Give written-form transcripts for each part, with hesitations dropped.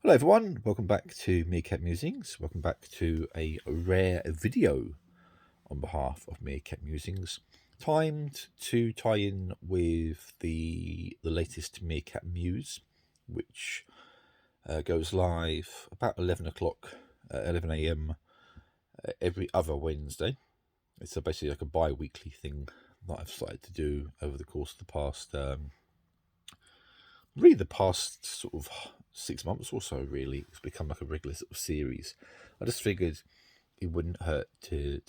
Hello everyone, welcome back to Meerkat Musings. Welcome back to a rare video on behalf of Meerkat Musings, timed to tie in with the latest Meerkat Muse, which goes live about 11 o'clock, 11 a.m. Every other Wednesday. It's basically like a bi-weekly thing that I've started to do over the course of the past really the past sort of 6 months or so. Really, it's become like a regular sort of series. I just figured it wouldn't hurt to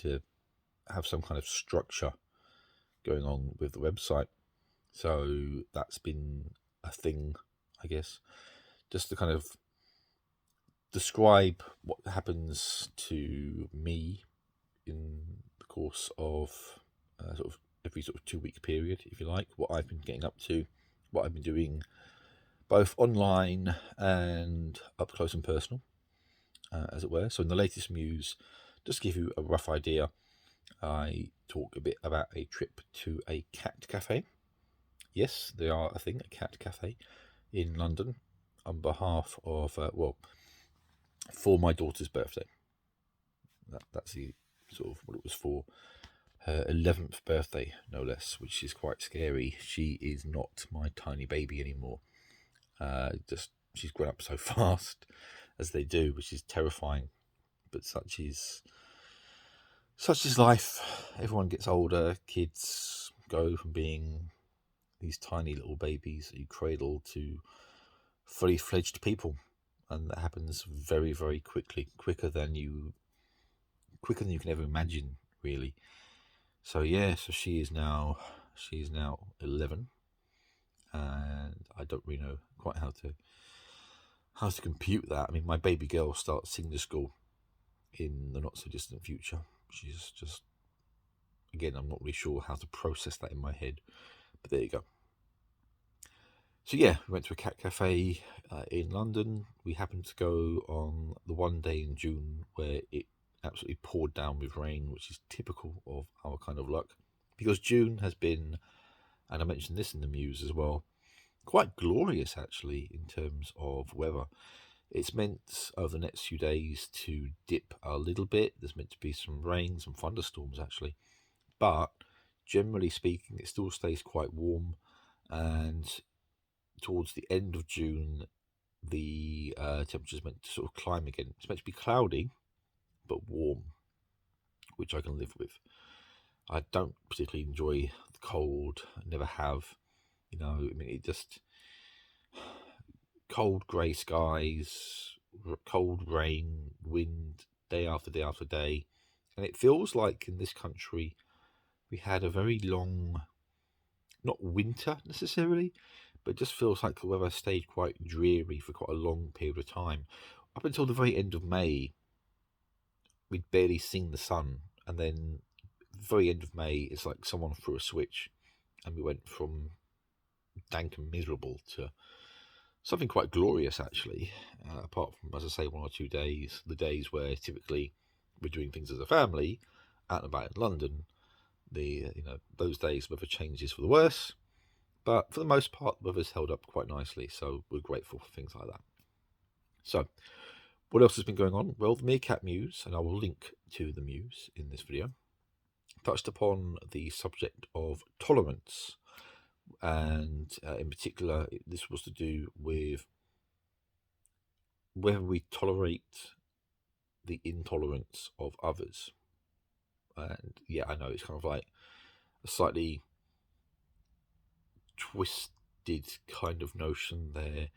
have some kind of structure going on with the website, so that's been a thing, I guess, just to kind of describe what happens to me in the course of sort of every sort of 2 week period, if you like, what I've been getting up to, what I've been doing both online and up close and personal, as it were. So in the latest Muse, just to give you a rough idea, I talk a bit about a trip to a cat cafe. Yes, they are a thing, a cat cafe in London, on behalf of, for my daughter's birthday. That's the sort of what it was for. Her 11th birthday, no less, which is quite scary. She is not my tiny baby anymore. She's grown up so fast, as they do, which is terrifying. But such is life. Everyone gets older. Kids go from being these tiny little babies that you cradle to fully fledged people, and that happens very, very quickly, quicker than you can ever imagine, really. So yeah, so she is now 11, and I don't really know quite how to compute that. I mean, my baby girl starts senior school in the not so distant future. She's just, again, I'm not really sure how to process that in my head, but there you go. So yeah, we went to a cat cafe in London. We happened to go on the one day in June where it absolutely poured down with rain, which is typical of our kind of luck, because June has been, and I mentioned this in the Muse as well, quite glorious actually in terms of weather. It's meant over the next few days to dip a little bit. There's meant to be some rain, some thunderstorms actually, but generally speaking, it still stays quite warm. And towards the end of June, the temperature's meant to sort of climb again. It's meant to be cloudy, but warm, which I can live with. I don't particularly enjoy the cold. I never have. I mean, it just cold grey skies, cold rain, wind, day after day after day. And it feels like in this country we had a very long, not winter necessarily, but it just feels like the weather stayed quite dreary for quite a long period of time. Up until the very end of May, we'd barely seen the sun. And then the very end of May, it's like someone threw a switch and we went from dank and miserable to something quite glorious, actually. Apart from, as I say, 1 or 2 days, the days where typically we're doing things as a family, out and about in London. Those days weather changes for the worse, but for the most part, the weather's held up quite nicely. So we're grateful for things like that. So, what else has been going on? Well, the Meerkat Muse, and I will link to the Muse in this video, touched upon the subject of tolerance, and in particular, this was to do with whether we tolerate the intolerance of others. And yeah, I know it's kind of like a slightly twisted kind of notion there.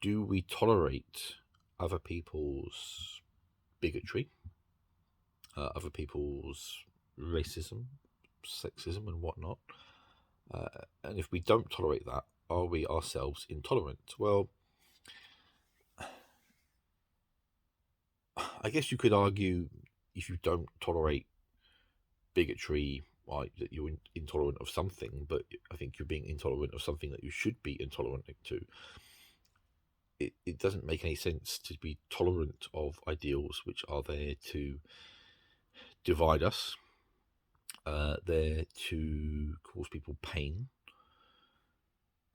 Do we tolerate other people's bigotry, other people's racism, sexism, and whatnot? And if we don't tolerate that, are we ourselves intolerant? Well, I guess you could argue if you don't tolerate bigotry, like that you're intolerant of something, but I think you're being intolerant of something that you should be intolerant to. It doesn't make any sense to be tolerant of ideals which are there to divide us, there to cause people pain,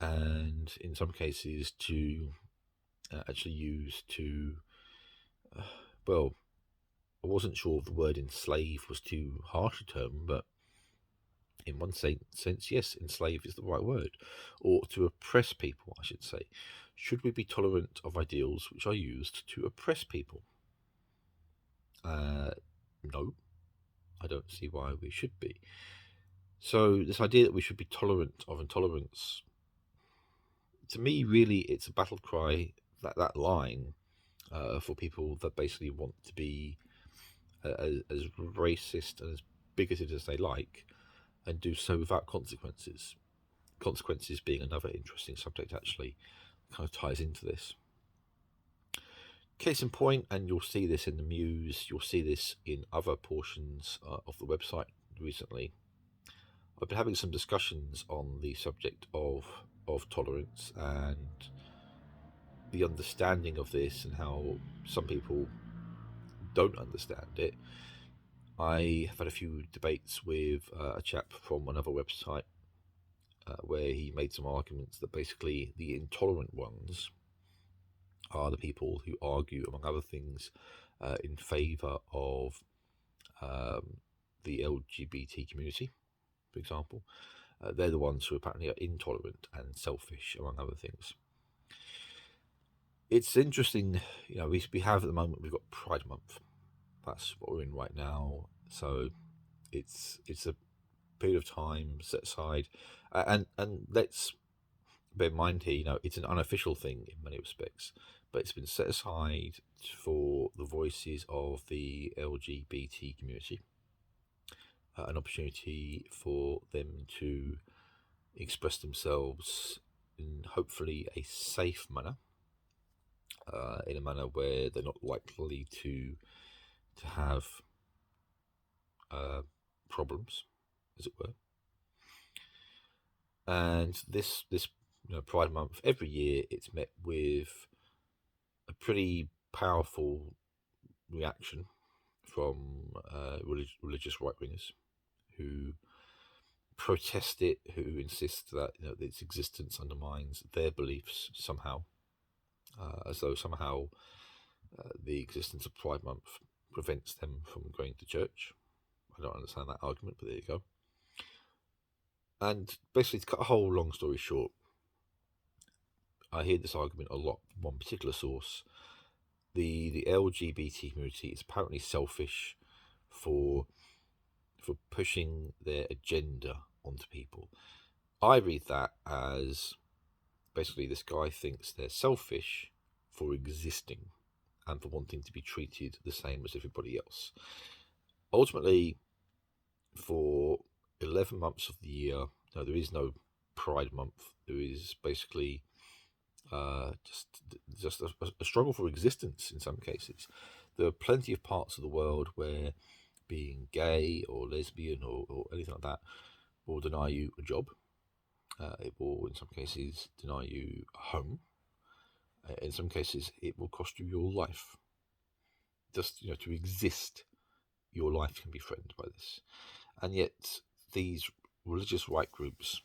and in some cases to actually used to, well, I wasn't sure if the word enslave was too harsh a term, but in one sense, yes, enslave is the right word, or to oppress people, I should say. Should we be tolerant of ideals which are used to oppress people? No, I don't see why we should be. So this idea that we should be tolerant of intolerance, to me, really, it's a battle cry, that line, for people that basically want to be as racist and as bigoted as they like, and do so without consequences. Consequences being another interesting subject, actually, kind of ties into this. Case in point, and you'll see this in the Muse, you'll see this in other portions of the website recently. I've been having some discussions on the subject of tolerance and the understanding of this and how some people don't understand it. I have had a few debates with a chap from another website where he made some arguments that basically the intolerant ones are the people who argue, among other things, in favour of the LGBT community, for example. They're the ones who apparently are intolerant and selfish, among other things. It's interesting, we have at the moment, we've got Pride Month. That's what we're in right now. So it's a period of time set aside, and let's bear in mind here, it's an unofficial thing in many respects, but it's been set aside for the voices of the LGBT community, an opportunity for them to express themselves in hopefully a safe manner, in a manner where they're not likely to have problems, as it were. And this Pride Month, every year it's met with a pretty powerful reaction from religious right wingers who protest it, who insist that its existence undermines their beliefs somehow, as though somehow the existence of Pride Month prevents them from going to church. I don't understand that argument, but there you go. And basically, to cut a whole long story short, I hear this argument a lot from one particular source. The LGBT community is apparently selfish for pushing their agenda onto people. I read that as basically this guy thinks they're selfish for existing and for wanting to be treated the same as everybody else. Ultimately, for 11 months of the year, no, there is no Pride Month. There is basically just a struggle for existence in some cases. There are plenty of parts of the world where being gay or lesbian or anything like that will deny you a job. It will, in some cases, deny you a home. In some cases, it will cost you your life. Just to exist, your life can be threatened by this. And yet, these religious right groups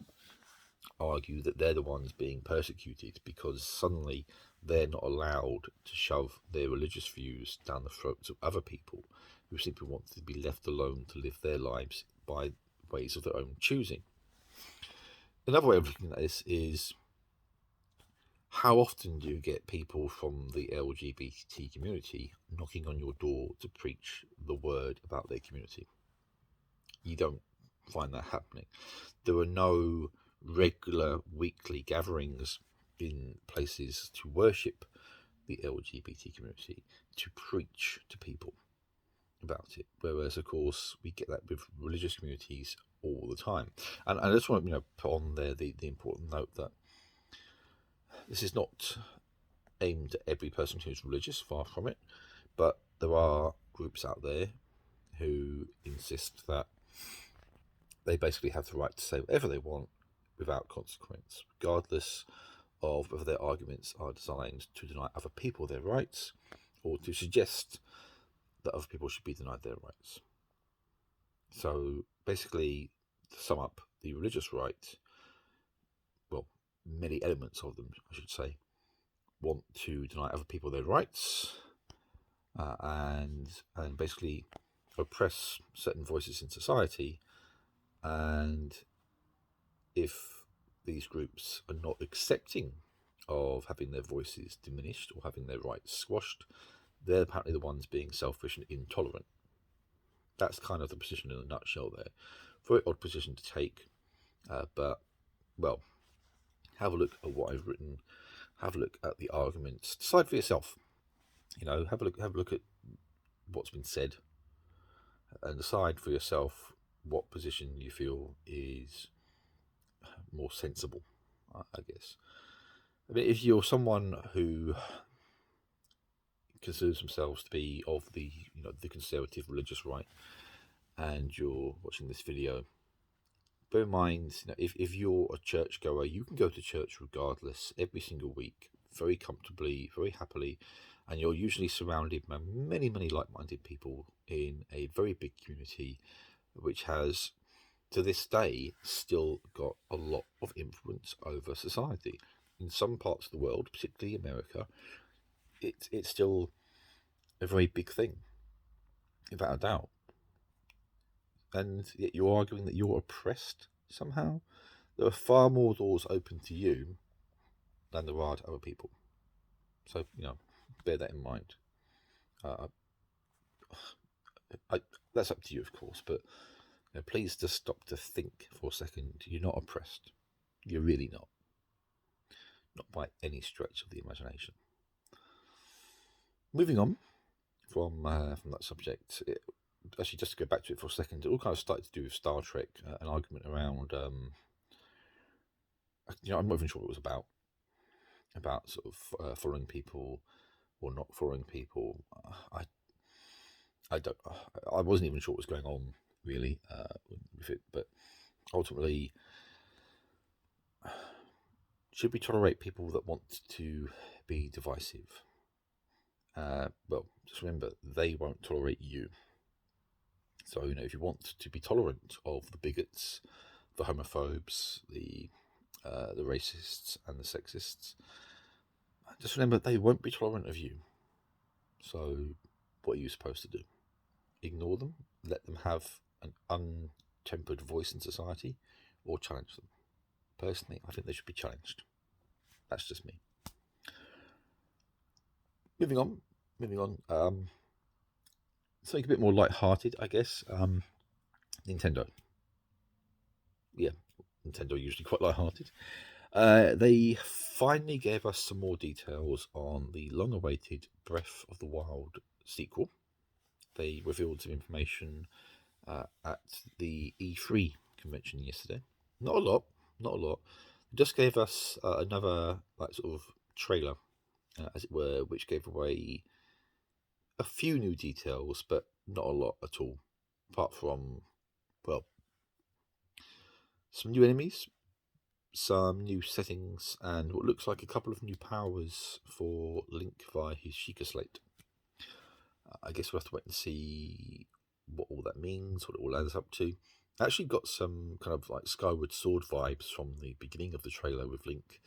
argue that they're the ones being persecuted because suddenly they're not allowed to shove their religious views down the throats of other people who simply want to be left alone to live their lives by ways of their own choosing. Another way of looking at this is, how often do you get people from the LGBT community knocking on your door to preach the word about their community? You don't find that happening. There are no regular weekly gatherings in places to worship the LGBT community, to preach to people about it. Whereas, of course, we get that with religious communities all the time. And I just want to put on there the important note that this is not aimed at every person who's religious, far from it, but there are groups out there who insist that they basically have the right to say whatever they want without consequence, regardless of whether their arguments are designed to deny other people their rights or to suggest that other people should be denied their rights. So basically, to sum up, the religious right, well, many elements of them, I should say, want to deny other people their rights, and basically oppress certain voices in society. And if these groups are not accepting of having their voices diminished or having their rights squashed, they're apparently the ones being selfish and intolerant. That's kind of the position in a nutshell there. Very odd position to take, but, well, have a look at what I've written, have a look at the arguments, decide for yourself. Have a look at what's been said, and decide for yourself what position you feel is more sensible, I guess. I mean, if you're someone who considers themselves to be of the conservative religious right, and you're watching this video, bear in mind, if you're a churchgoer, you can go to church regardless every single week, very comfortably, very happily, and you're usually surrounded by many, many like-minded people in a very big community, which has, to this day, still got a lot of influence over society. In some parts of the world, particularly America, it's still a very big thing, without a doubt. And yet you're arguing that you're oppressed somehow. There are far more doors open to you than there are to other people. So, bear that in mind. That's up to you, of course, but please just stop to think for a second. You're not oppressed. You're really not. Not by any stretch of the imagination. Moving on from that subject, actually, just to go back to it for a second, it all kind of started to do with Star Trek, an argument around, I'm not even sure what it was about sort of following people or not following people. I wasn't even sure what was going on really with it, but ultimately, should we tolerate people that want to be divisive? Well, just remember, they won't tolerate you. So, if you want to be tolerant of the bigots, the homophobes, the racists and the sexists, just remember they won't be tolerant of you. So what are you supposed to do? Ignore them? Let them have an untempered voice in society? Or challenge them? Personally, I think they should be challenged. That's just me. Moving on. Something a bit more light-hearted, I guess. Nintendo. Yeah, Nintendo usually quite light-hearted. They finally gave us some more details on the long-awaited Breath of the Wild sequel. They revealed some information at the E3 convention yesterday. Not a lot. They just gave us another sort of trailer, as it were, which gave away a few new details, but not a lot at all, apart from, well, some new enemies, some new settings, and what looks like a couple of new powers for Link via his Sheikah Slate. I guess we'll have to wait and see what all that means, what it all adds up to. I actually got some kind of like Skyward Sword vibes from the beginning of the trailer, with Link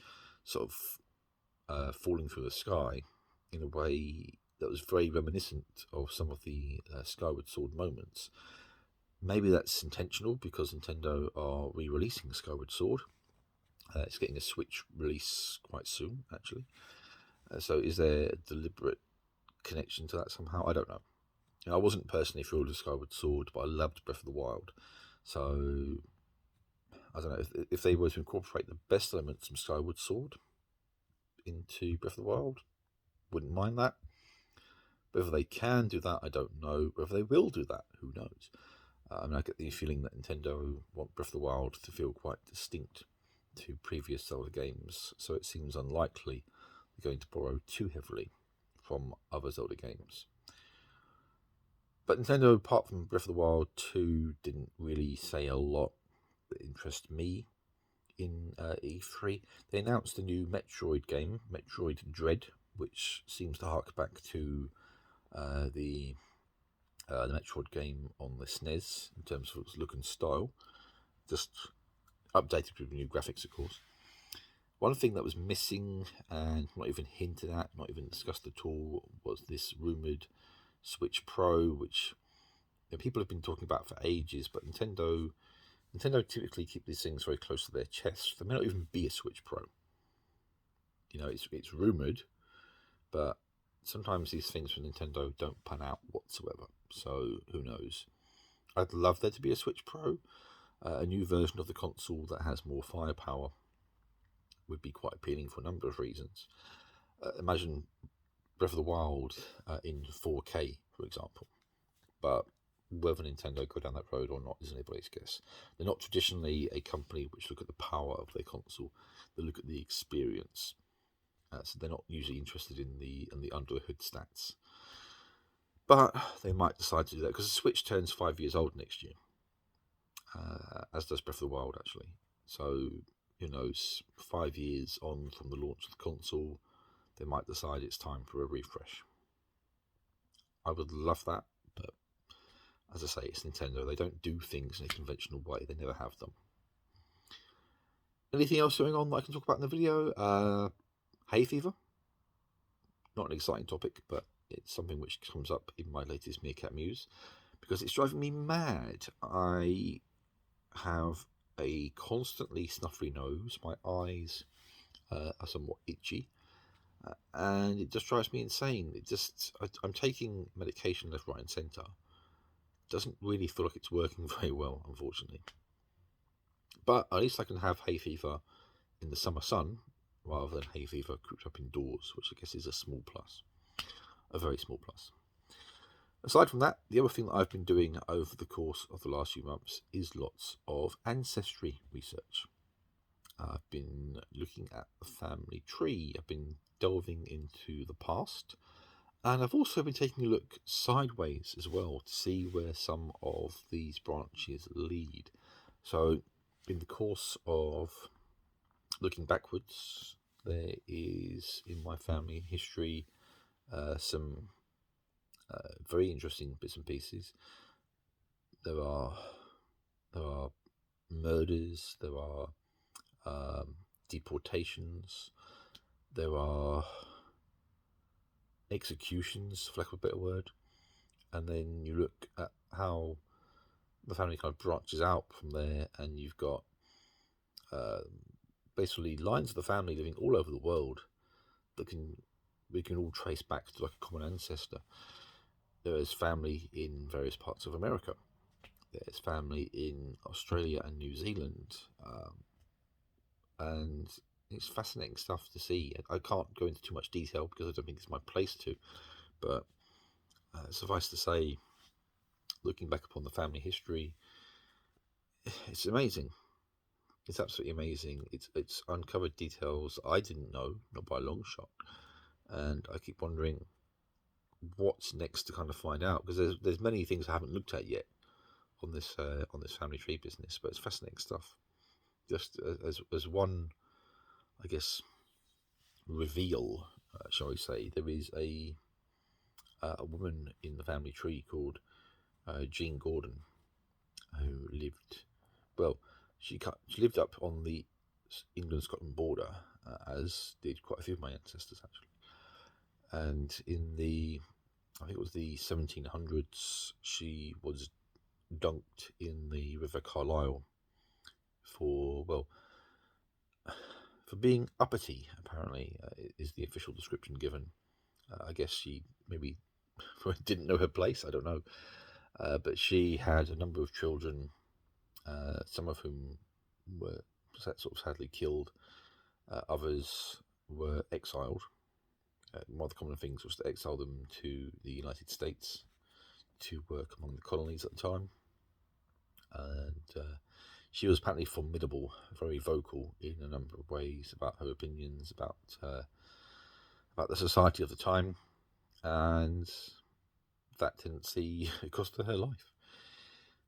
sort of falling through the sky in a way that was very reminiscent of some of the Skyward Sword moments. Maybe that's intentional because Nintendo are re-releasing Skyward Sword. It's getting a Switch release quite soon, actually. So is there a deliberate connection to that somehow? I don't know. I wasn't personally thrilled with Skyward Sword, but I loved Breath of the Wild. So I don't know if they were to incorporate the best elements from Skyward Sword into Breath of the Wild, wouldn't mind that. Whether they can do that, I don't know. Whether they will do that, who knows? I get the feeling that Nintendo want Breath of the Wild to feel quite distinct to previous Zelda games, so it seems unlikely they're going to borrow too heavily from other Zelda games. But Nintendo, apart from Breath of the Wild 2, didn't really say a lot that interests me in E3. They announced a new Metroid game, Metroid Dread, which seems to hark back to the Metroid game on the SNES in terms of its look and style, just updated with new graphics, of course. One thing that was missing and not even hinted at, not even discussed at all, was this rumoured Switch Pro, which people have been talking about for ages, but Nintendo typically keep these things very close to their chest. There may not even be a Switch Pro. It's rumoured, but sometimes these things from Nintendo don't pan out whatsoever. So who knows? I'd love there to be a Switch Pro, a new version of the console that has more firepower would be quite appealing for a number of reasons. Imagine Breath of the Wild in 4K, for example. But whether Nintendo go down that road or not is anybody's guess. They're not traditionally a company which look at the power of their console; they look at the experience. So they're not usually interested in the under the hood stats. But they might decide to do that because the Switch turns 5 years old next year, as does Breath of the Wild actually. So who knows? 5 years on from the launch of the console, they might decide it's time for a refresh. I would love that, but as I say, it's Nintendo. They don't do things in a conventional way. They never have them. Anything else going on that I can talk about in the video? Hay fever. Not an exciting topic, but it's something which comes up in my latest Meerkat Muse because it's driving me mad. I have a constantly snuffly nose. My eyes are somewhat itchy. And it just drives me insane. I'm taking medication left, right, and centre. Doesn't really feel like it's working very well, unfortunately. But at least I can have hay fever in the summer sun rather than hay fever cooped up indoors, which I guess is a small plus, a very small plus. Aside from that, the other thing that I've been doing over the course of the last few months is lots of ancestry research. I've been looking at the family tree. I've been delving into the past. And I've also been taking a look sideways as well to see where some of these branches lead. So in the course of looking backwards, there is in my family history some very interesting bits and pieces. There are murders, there are deportations, there are executions, for lack of a better word, and then you look at how the family kind of branches out from there, and you've got basically lines of the family living all over the world that we can all trace back to like a common ancestor. There is family in various parts of America. There's family in Australia and New Zealand, and it's fascinating stuff to see. I can't go into too much detail because I don't think it's my place to, but suffice to say, looking back upon the family history, it's amazing. It's absolutely amazing. It's uncovered details I didn't know, not by a long shot, and I keep wondering what's next to kind of find out because there's many things I haven't looked at yet on this family tree business, but it's fascinating stuff. Just as one, I guess, reveal, shall we say, there is a woman in the family tree called Jean Gordon who lived well. She lived up on the England-Scotland border, as did quite a few of my ancestors actually. And in I think it was the 1700s, she was dunked in the River Carlisle for being uppity. Apparently, is the official description given. I guess she maybe didn't know her place. I don't know, but she had a number of children, some of whom were sort of sadly killed. Others were exiled. One of the common things was to exile them to the United States to work among the colonies at the time. And she was apparently formidable, very vocal in a number of ways about her opinions about the society of the time, and that tendency cost her life.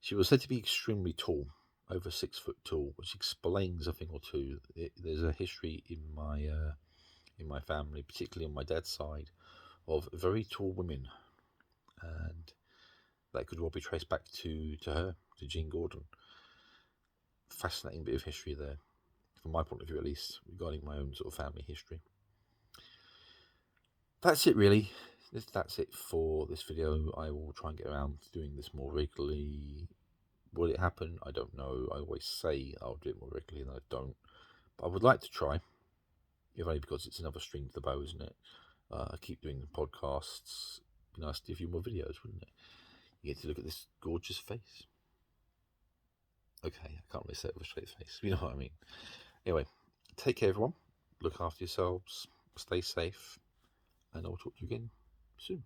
She was said to be extremely tall, over 6 foot tall, which explains a thing or two. There's a history in my family, particularly on my dad's side, of very tall women, and that could well be traced back to her, to Jean Gordon. Fascinating bit of history there. from my point of view at least, regarding my own sort of family history. That's it really. That's it for this video. I will try and get around to doing this more regularly. Will it happen? I don't know. I always say I'll do it more regularly and I don't. But I would like to try, if only because it's another string to the bow, isn't it? I keep doing podcasts. It'd be nice to do a few more videos, wouldn't it? You get to look at this gorgeous face. Okay, I can't really say it with a straight face. You know what I mean? Anyway, take care, everyone. Look after yourselves. Stay safe. And I'll talk to you again soon.